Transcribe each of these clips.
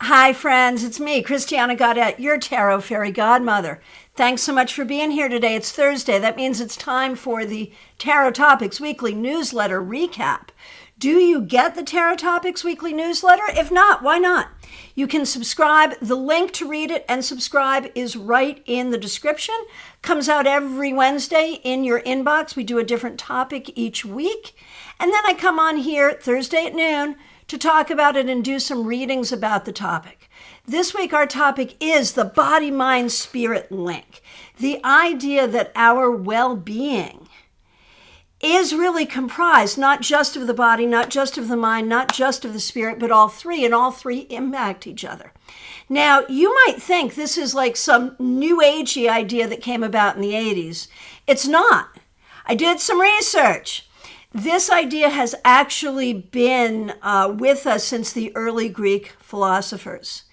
Hi, friends. It's me, Christiana Gaudet, your tarot fairy godmother. Thanks so much for being here today. It's Thursday. That means it's time for the Tarot Topics Weekly Newsletter Recap. Do you get the Tarot Topics Weekly Newsletter? If not, why not? You can subscribe. The link to read it and subscribe is right in the description. Comes out every Wednesday in your inbox. We do a different topic each week. And then I come on here Thursday at noon to talk about it and do some readings about the topic. This week, our topic is the body-mind-spirit link. The idea that our well-being is really comprised not just of the body, not just of the mind, not just of the spirit, but all three, and all three impact each other. Now, you might think this is like some new agey idea that came about in the 80s. It's not. I did some research. This idea has actually been with us since the early Greek philosophers.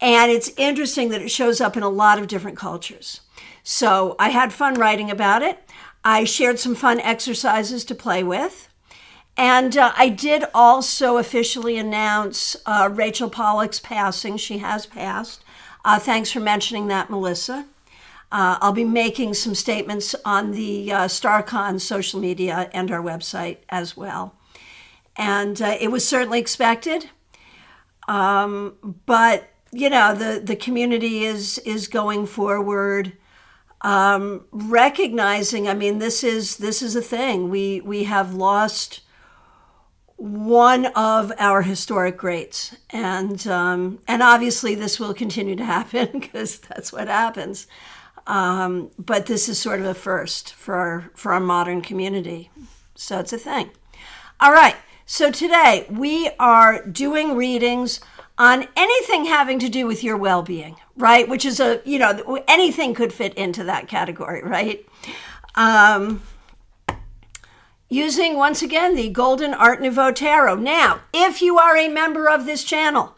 And it's interesting that it shows up in a lot of different cultures. So I had fun writing about it. I shared some fun exercises to play with. And I did also officially announce Rachel Pollack's passing. She has passed. Thanks for mentioning that, Melissa. I'll be making some statements on the StarCon social media and our website as well. And it was certainly expected. But, you know, the community is going forward, recognizing, I mean, this is a thing. We have lost one of our historic greats. And obviously this will continue to happen because that's what happens. But this is sort of a first for our modern community. So it's a thing. All right. So today we are doing readings on anything having to do with your well-being, right? Which is anything could fit into that category, right? Using, once again, the Golden Art Nouveau Tarot. Now, if you are a member of this channel,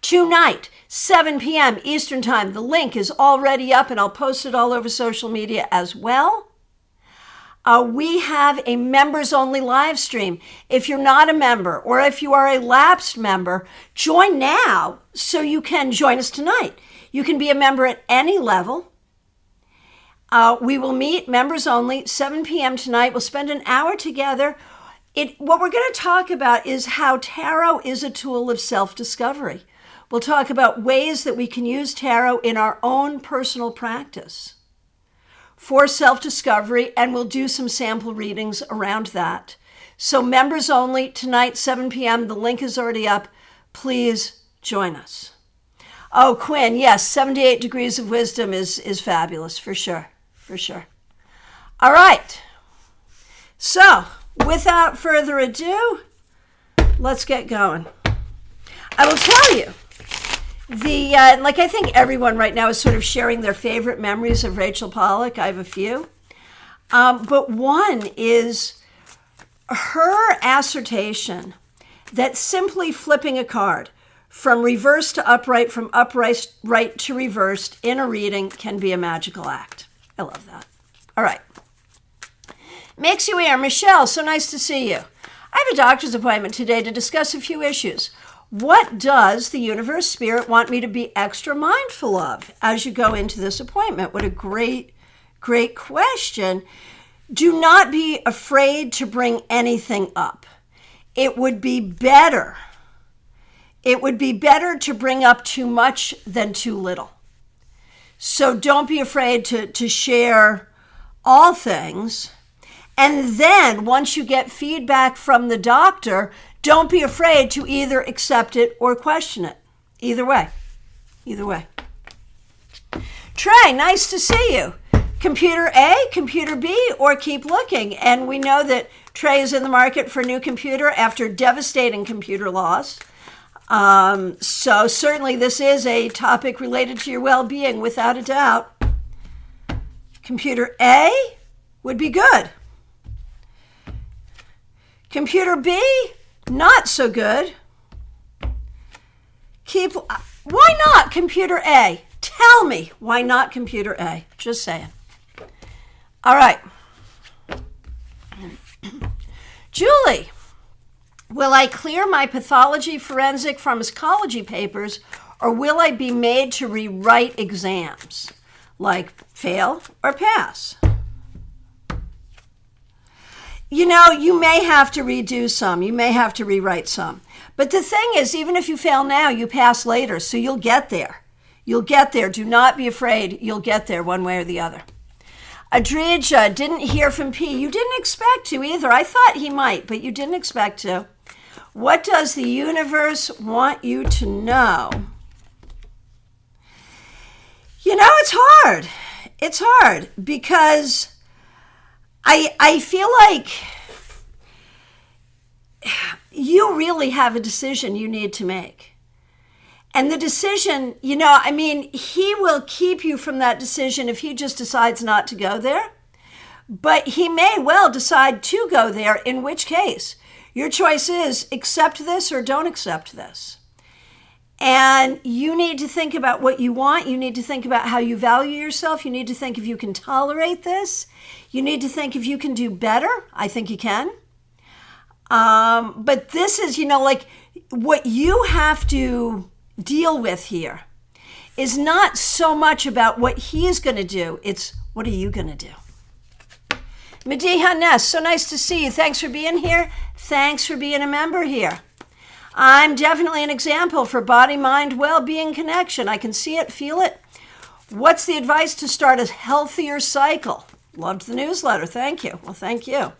tonight, 7 p.m. Eastern Time. The link is already up, and I'll post it all over social media as well. We have a members-only live stream. If you're not a member, or if you are a lapsed member, join now so you can join us tonight. You can be a member at any level. We will meet members only, 7 p.m. tonight. We'll spend an hour together. What we're going to talk about is how tarot is a tool of self-discovery. We'll talk about ways that we can use tarot in our own personal practice for self-discovery, and we'll do some sample readings around that. So members only, tonight, 7 p.m. The link is already up. Please join us. Oh, Quinn, yes, 78 Degrees of Wisdom is fabulous, for sure, for sure. All right. So, without further ado, let's get going. I will tell you, I think everyone right now is sort of sharing their favorite memories of Rachel Pollack. I have a few. But one is her assertion that simply flipping a card from reverse to upright, from upright right to reversed in a reading can be a magical act. I love that. All right. Makes you air. Michelle, so nice to see you. I have a doctor's appointment today to discuss a few issues. What does the universe spirit want me to be extra mindful of as you go into this appointment? What a great, great question. Do not be afraid to bring anything up. It would be better. It would be better to bring up too much than too little. So don't be afraid to share all things. And then once you get feedback from the doctor, don't be afraid to either accept it or question it. Either way. Either way. Trey, nice to see you. Computer A, computer B, or keep looking. And we know that Trey is in the market for a new computer after devastating computer loss. So certainly this is a topic related to your well-being, without a doubt. Computer A would be good. Computer B, not so good. Why not computer A? Tell me, why not computer A? Just saying. All right. Julie, will I clear my pathology, forensic, pharmacology papers, Or will I be made to rewrite exams, like fail or pass? You know, you may have to redo some. You may have to rewrite some. But the thing is, even if you fail now, you pass later, so you'll get there. You'll get there. Do not be afraid. You'll get there one way or the other. Adrija, didn't hear from P. You didn't expect to either. I thought he might, but you didn't expect to. What does the universe want you to know? You know, it's hard. It's hard because I feel like you really have a decision you need to make. And the decision, you know, I mean, he will keep you from that decision if he just decides not to go there. But he may well decide to go there, in which case your choice is accept this or don't accept this. And you need to think about what you want. You need to think about how you value yourself. You need to think if you can tolerate this. You need to think if you can do better. I think you can. But this is, you know, like what you have to deal with here is not so much about what he's going to do. It's what are you going to do? Mediha Ness, so nice to see you. Thanks for being here. Thanks for being a member here. I'm definitely an example for body-mind well-being connection. I can see it, feel it. What's the advice to start a healthier cycle? Loved the newsletter. Thank you. Well, thank you.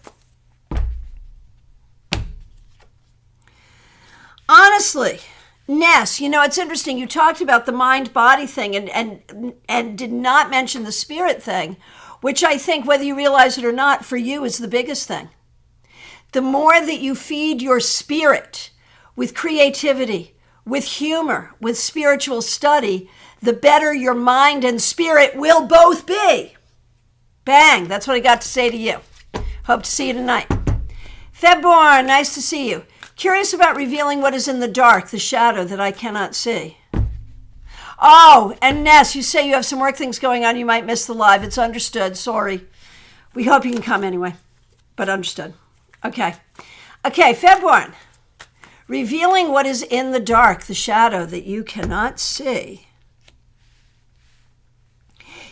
Honestly, Ness, you know, it's interesting. You talked about the mind-body thing and did not mention the spirit thing, which I think, whether you realize it or not, for you is the biggest thing. The more that you feed your spirit with creativity, with humor, with spiritual study, the better your mind and spirit will both be. Bang, that's what I got to say to you. Hope to see you tonight. Febborn, nice to see you. Curious about revealing what is in the dark, the shadow that I cannot see. Oh, and Ness, you say you have some work things going on. You might miss the live. It's understood. Sorry. We hope you can come anyway, but understood. Okay. Okay, Febborn. Revealing what is in the dark, the shadow that you cannot see.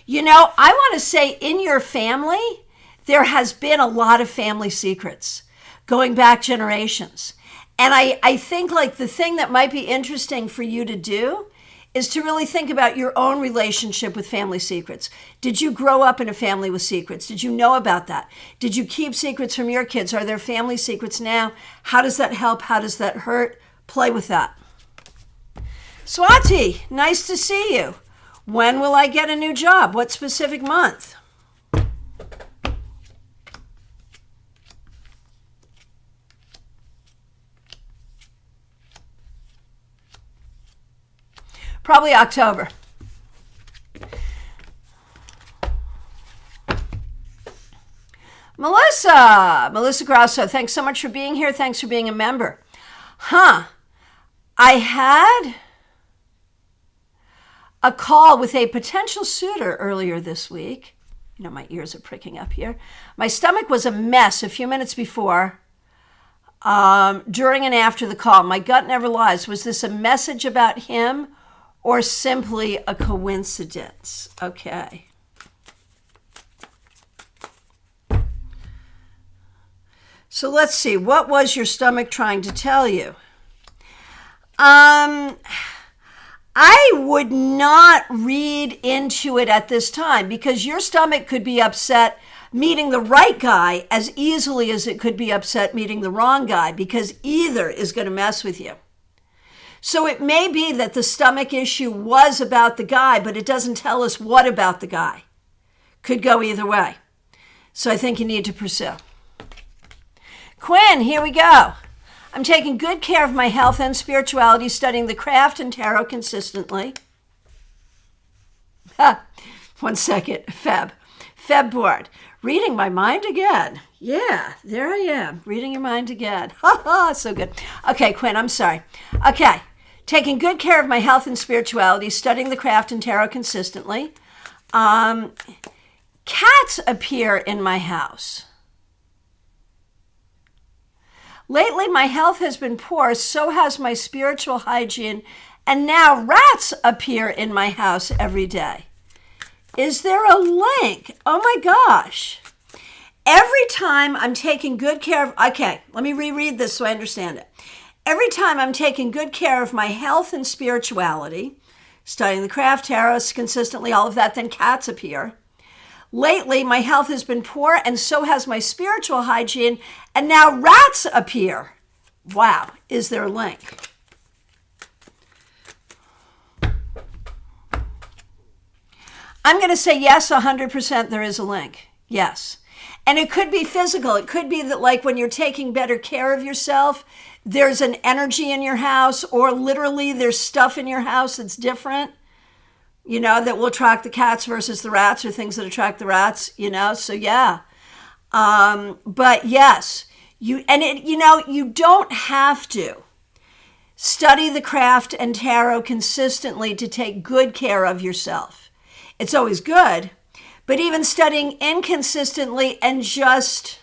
You know, I want to say in your family, there has been a lot of family secrets going back generations. And I think like the thing that might be interesting for you to do is to really think about your own relationship with family secrets. Did you grow up in a family with secrets? Did you know about that? Did you keep secrets from your kids? Are there family secrets now? How does that help? How does that hurt? Play with that. Swati, nice to see you. When will I get a new job? What specific month? Probably October. Melissa Grasso, thanks so much for being here. Thanks for being a member. I had a call with a potential suitor earlier this week. You know, my ears are pricking up here. My stomach was a mess a few minutes before, during and after the call. My gut never lies. Was this a message about him or simply a coincidence? Okay. So let's see. What was your stomach trying to tell you? I would not read into it at this time because your stomach could be upset meeting the right guy as easily as it could be upset meeting the wrong guy, because either is going to mess with you. So it may be that the stomach issue was about the guy, but it doesn't tell us what about the guy. Could go either way. So I think you need to pursue. Quinn, here we go. I'm taking good care of my health and spirituality, studying the craft and tarot consistently. 1 second. Feb board. Reading my mind again. Yeah, there I am. Reading your mind again. So good. Okay, Quinn, I'm sorry. Okay. Taking good care of my health and spirituality, studying the craft and tarot consistently. Cats appear in my house. Lately, my health has been poor, so has my spiritual hygiene and now rats appear in my house every day. Is there a link? Oh my gosh. Every time I'm taking good care of, okay, let me reread this so I understand it. Every time I'm taking good care of my health and spirituality, studying the craft, tarot consistently, all of that, then cats appear. Lately, my health has been poor and so has my spiritual hygiene, and now rats appear. Wow, is there a link? I'm going to say yes, 100% there is a link. Yes. And it could be physical. It could be that like when you're taking better care of yourself, there's an energy in your house, or literally there's stuff in your house that's different, you know, that will attract the cats versus the rats, or things that attract the rats, you know, so yeah. But yes, you don't have to study the craft and tarot consistently to take good care of yourself. It's always good, but even studying inconsistently and just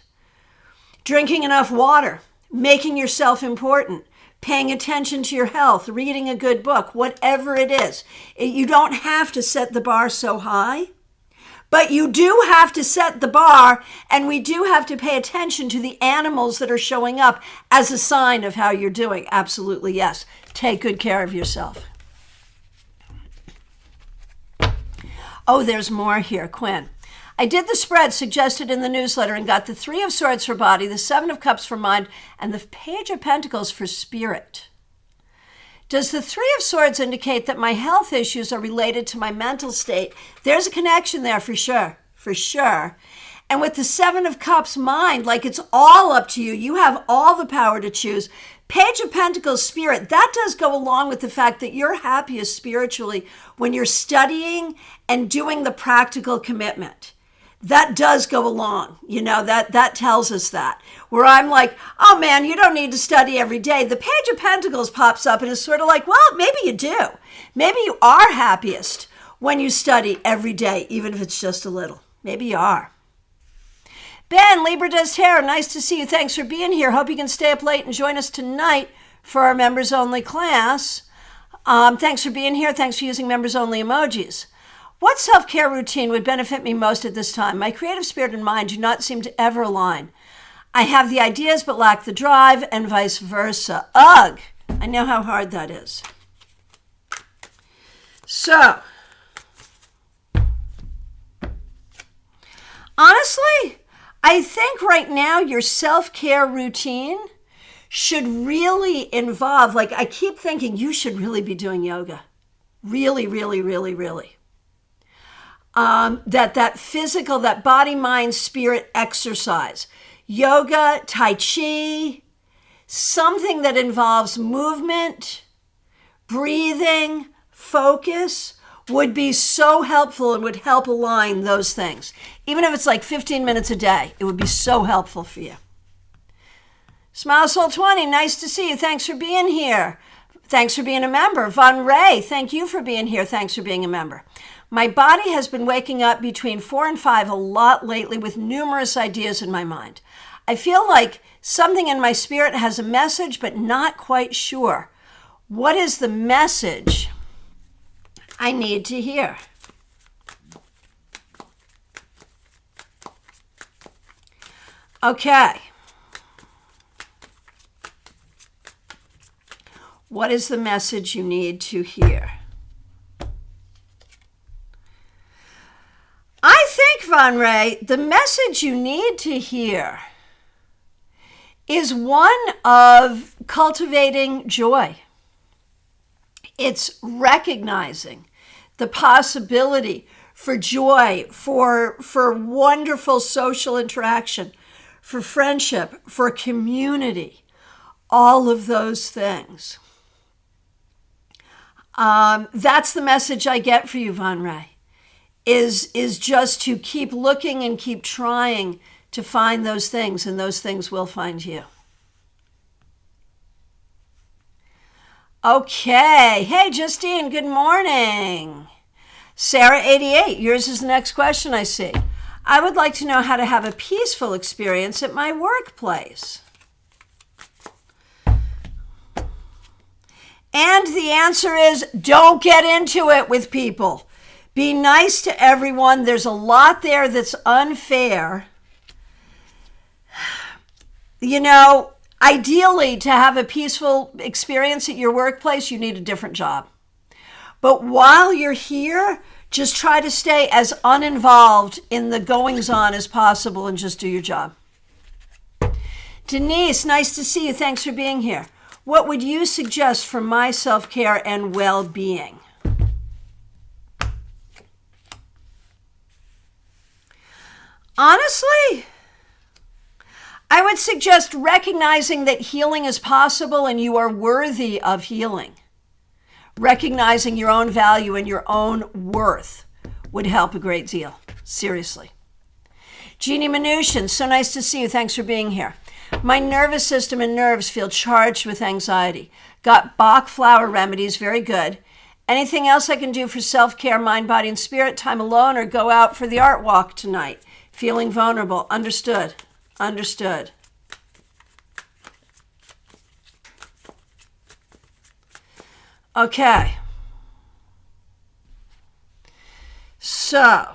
drinking enough water, making yourself important, paying attention to your health, reading a good book, whatever it is. You don't have to set the bar so high, but you do have to set the bar, and we do have to pay attention to the animals that are showing up as a sign of how you're doing. Absolutely, yes. Take good care of yourself. Oh, there's more here, Quinn. I did the spread suggested in the newsletter and got the 3 of Swords for body, the 7 of Cups for mind, and the Page of Pentacles for spirit. Does the 3 of Swords indicate that my health issues are related to my mental state? There's a connection there for sure. And with the 7 of Cups mind, like it's all up to you. You have all the power to choose. Page of Pentacles spirit, that does go along with the fact that you're happiest spiritually when you're studying and doing the practical commitment. That does go along, you know, that tells us that. Where I'm like, oh man, you don't need to study every day. The Page of Pentacles pops up and is sort of like, well, maybe you do. Maybe you are happiest when you study every day, even if it's just a little. Maybe you are. Ben, Libra does tarot. Nice to see you. Thanks for being here. Hope you can stay up late and join us tonight for our members only class. Thanks for being here. Thanks for using members only emojis. What self-care routine would benefit me most at this time? My creative spirit and mind do not seem to ever align. I have the ideas but lack the drive, and vice versa. Ugh! I know how hard that is. So, honestly, I think right now your self-care routine should really involve, like I keep thinking you should really be doing yoga. Really, really, really, really. That physical, that body, mind, spirit exercise. Yoga, Tai Chi, something that involves movement, breathing, focus would be so helpful and would help align those things. Even if it's like 15 minutes a day, it would be so helpful for you. Smile Soul 20, nice to see you. Thanks for being here. Thanks for being a member. Von Ray, thank you for being here. Thanks for being a member. My body has been waking up between 4 and 5 a lot lately with numerous ideas in my mind. I feel like something in my spirit has a message, but not quite sure. What is the message I need to hear? Okay. What is the message you need to hear? I think, Von Ray, the message you need to hear is one of cultivating joy. It's recognizing the possibility for joy, for wonderful social interaction, for friendship, for community, all of those things. That's the message I get for you, Von Ray. Is just to keep looking and keep trying to find those things, and those things will find you. Okay. Hey, Justine, good morning. Sarah, 88, yours is the next question I see. I would like to know how to have a peaceful experience at my workplace. And the answer is don't get into it with people. Be nice to everyone. There's a lot there that's unfair. You know, ideally, to have a peaceful experience at your workplace, you need a different job. But while you're here, just try to stay as uninvolved in the goings-on as possible and just do your job. Denise, nice to see you. Thanks for being here. What would you suggest for my self-care and well-being? Honestly, I would suggest recognizing that healing is possible and you are worthy of healing. Recognizing your own value and your own worth would help a great deal. Seriously. Jeannie Mnuchin, so nice to see you. Thanks for being here. My nervous system and nerves feel charged with anxiety. Got Bach flower remedies, very good. Anything else I can do for self-care, mind, body, and spirit? Time alone or go out for the art walk tonight? Feeling vulnerable. Understood. Understood. Okay. So,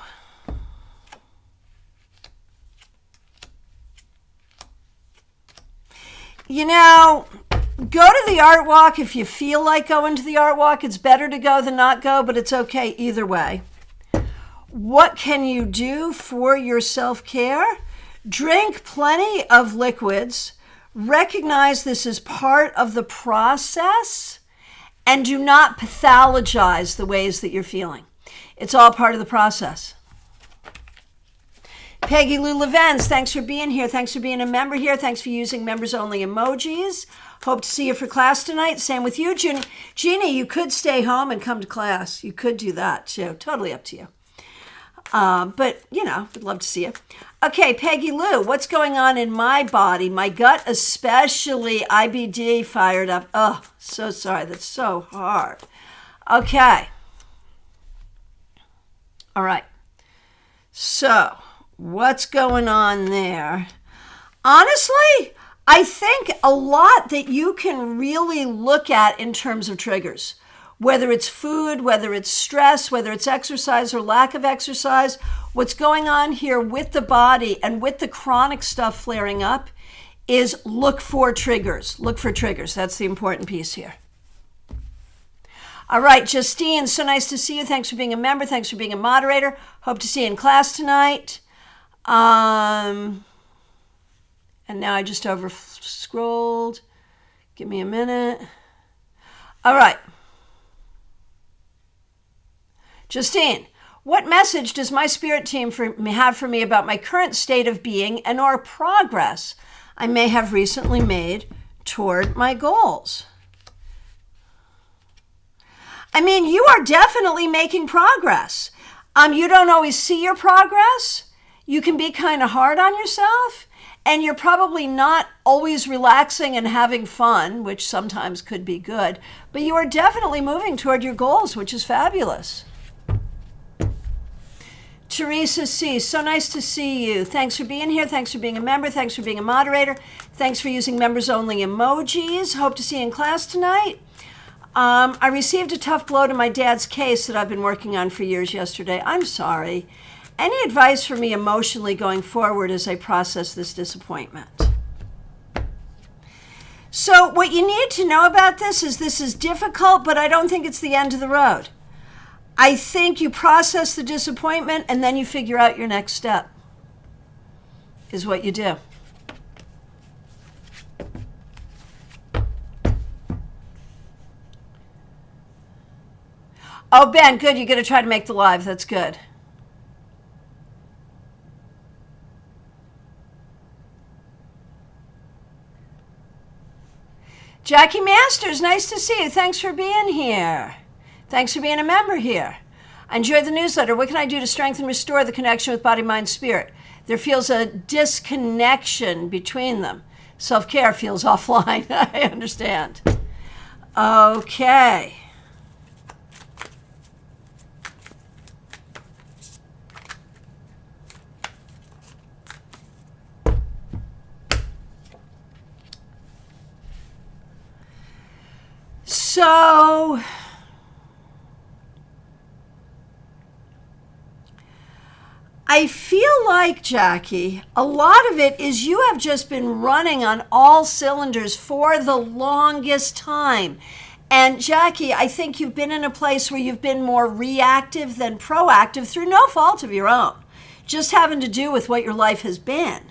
you know, go to the art walk if you feel like going to the art walk. It's better to go than not go, but it's okay either way. What can you do for your self-care? Drink plenty of liquids. Recognize this is part of the process. And do not pathologize the ways that you're feeling. It's all part of the process. Peggy Lou Levens, thanks for being here. Thanks for being a member here. Thanks for using members-only emojis. Hope to see you for class tonight. Same with you, Jeannie, you could stay home and come to class. You could do that, too. Totally up to you. But, you know, would love to see you. Okay, Peggy Lou, what's going on in my body? My gut, especially IBD, fired up. Oh, so sorry. That's so hard. Okay. All right. So, what's going on there? Honestly, I think a lot that you can really look at in terms of triggers. Whether it's food, whether it's stress, whether it's exercise or lack of exercise, what's going on here with the body and with the chronic stuff flaring up is look for triggers. Look for triggers. That's the important piece here. All right, Justine, so nice to see you. Thanks for being a member. Thanks for being a moderator. Hope to see you in class tonight. And now I just over-scrolled. Give me a minute. All right. Justine, what message does my spirit team have for me about my current state of being and or progress I may have recently made toward my goals? I mean, you are definitely making progress. You don't always see your progress. You can be kind of hard on yourself, and you're probably not always relaxing and having fun, which sometimes could be good, but you are definitely moving toward your goals, which is fabulous. Teresa C., so nice to see you. Thanks for being here. Thanks for being a member. Thanks for being a moderator. Thanks for using members-only emojis. Hope to see you in class tonight. I received a tough blow to my dad's case that I've been working on for years yesterday. I'm sorry. Any advice for me emotionally going forward as I process this disappointment? So what you need to know about this is difficult, but I don't think it's the end of the road. I think you process the disappointment and then you figure out your next step, is what you do. Oh, Ben, good. You're going to try to make the live. That's good. Jackie Masters, nice to see you. Thanks for being here. Thanks for being a member here. I enjoyed the newsletter. What can I do to strengthen and restore the connection with body, mind, spirit? There feels a disconnection between them. Self-care feels offline. I understand. Okay. So I feel like, Jackie, a lot of it is you have just been running on all cylinders for the longest time. And Jackie, I think you've been in a place where you've been more reactive than proactive through no fault of your own, just having to do with what your life has been.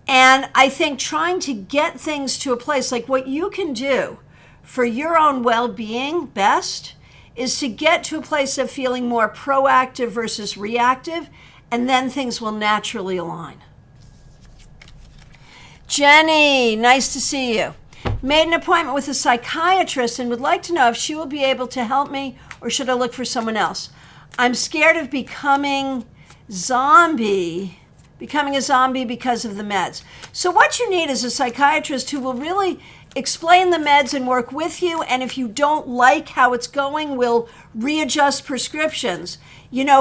And I think trying to get things to a place like what you can do for your own well-being best is to get to a place of feeling more proactive versus reactive, and then things will naturally align. Jenny, nice to see you. Made an appointment with a psychiatrist and would like to know if she will be able to help me or should I look for someone else. I'm scared of becoming a zombie because of the meds. So what you need is a psychiatrist who will really explain the meds and work with you, and if you don't like how it's going, will readjust prescriptions.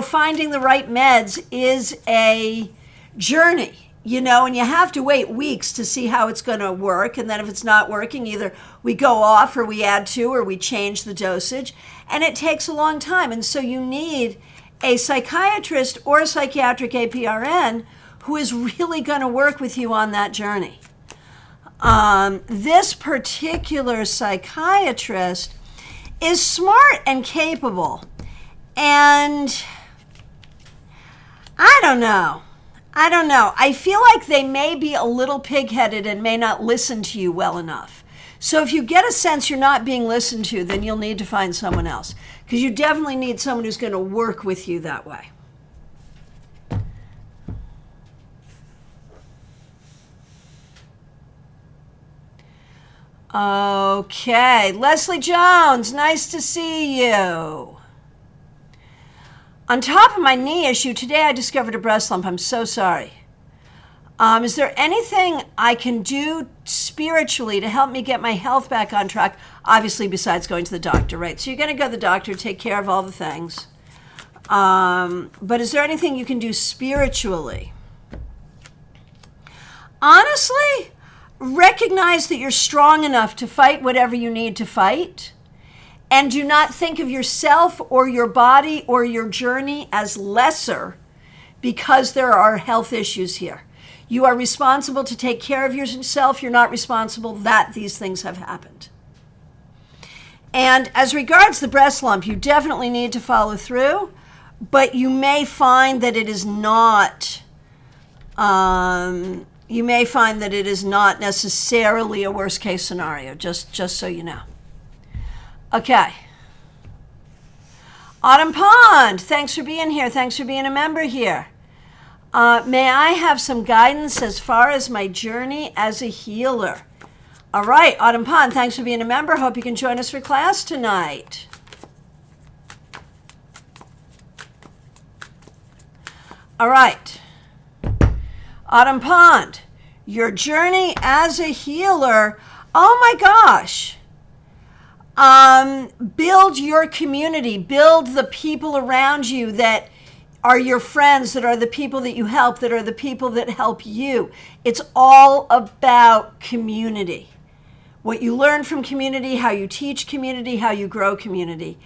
Finding the right meds is a journey. And you have to wait weeks to see how it's going to work. And then if it's not working, either we go off or we add to or we change the dosage. And it takes a long time. And so you need a psychiatrist or a psychiatric APRN who is really going to work with you on that journey. This particular psychiatrist is smart and capable. And I don't know. I feel like they may be a little pig-headed and may not listen to you well enough. So if you get a sense you're not being listened to, then you'll need to find someone else, because you definitely need someone who's going to work with you that way. Okay, Leslie Jones, nice to see you. On top of my knee issue, today I discovered a breast lump. I'm so sorry. Is there anything I can do spiritually to help me get my health back on track? Obviously, besides going to the doctor, right? So you're going to go to the doctor, take care of all the things. But is there anything you can do spiritually? Honestly, recognize that you're strong enough to fight whatever you need to fight. And do not think of yourself or your body or your journey as lesser because there are health issues here. You are responsible to take care of yourself. You're not responsible that these things have happened. And as regards the breast lump, you definitely need to follow through, but you may find that it is not necessarily a worst case scenario, just so you know. Okay. Autumn Pond, thanks for being here. Thanks for being a member here. May I have some guidance as far as my journey as a healer? All right, Autumn Pond, thanks for being a member. Hope you can join us for class tonight. All right. Autumn Pond, your journey as a healer. Oh my gosh. Build your community, build the people around you that are your friends, that are the people that you help, that are the people that help you. It's all about community. What you learn from community, how you teach community, how you grow community.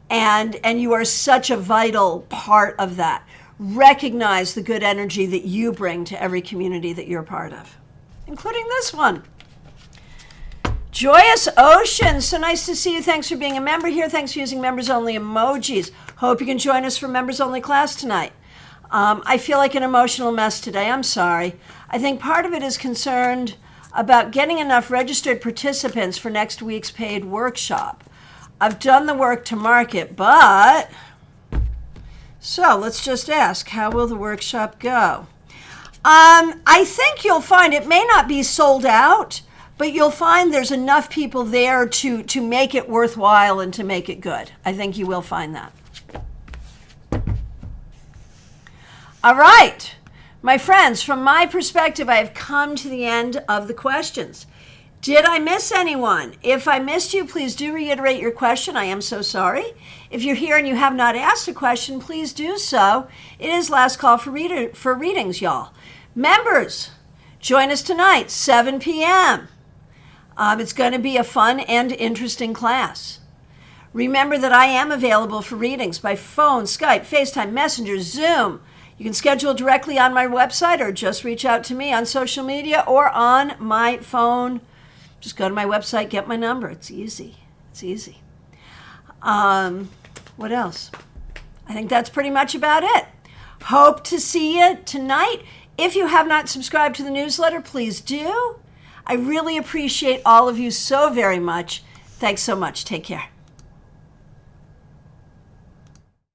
And you are such a vital part of that. Recognize the good energy that you bring to every community that you're part of, including this one. Joyous Ocean, so nice to see you. Thanks for being a member here. Thanks for using members-only emojis. Hope you can join us for members-only class tonight. I feel like an emotional mess today. I'm sorry. I think part of it is concerned about getting enough registered participants for next week's paid workshop. I've done the work to market, but... So let's just ask, how will the workshop go? I think you'll find it may not be sold out, but you'll find there's enough people there to make it worthwhile and to make it good. I think you will find that. All right, my friends, from my perspective, I have come to the end of the questions. Did I miss anyone? If I missed you, please do reiterate your question. I am so sorry. If you're here and you have not asked a question, please do so. It is last call for readings, y'all. Members, join us tonight, 7 p.m. It's going to be a fun and interesting class. Remember that I am available for readings by phone, Skype, FaceTime, Messenger, Zoom. You can schedule directly on my website or just reach out to me on social media or on my phone. Just go to my website, get my number. It's easy. It's easy. What else? I think that's pretty much about it. Hope to see you tonight. If you have not subscribed to the newsletter, please do. I really appreciate all of you so very much. Thanks so much. Take care.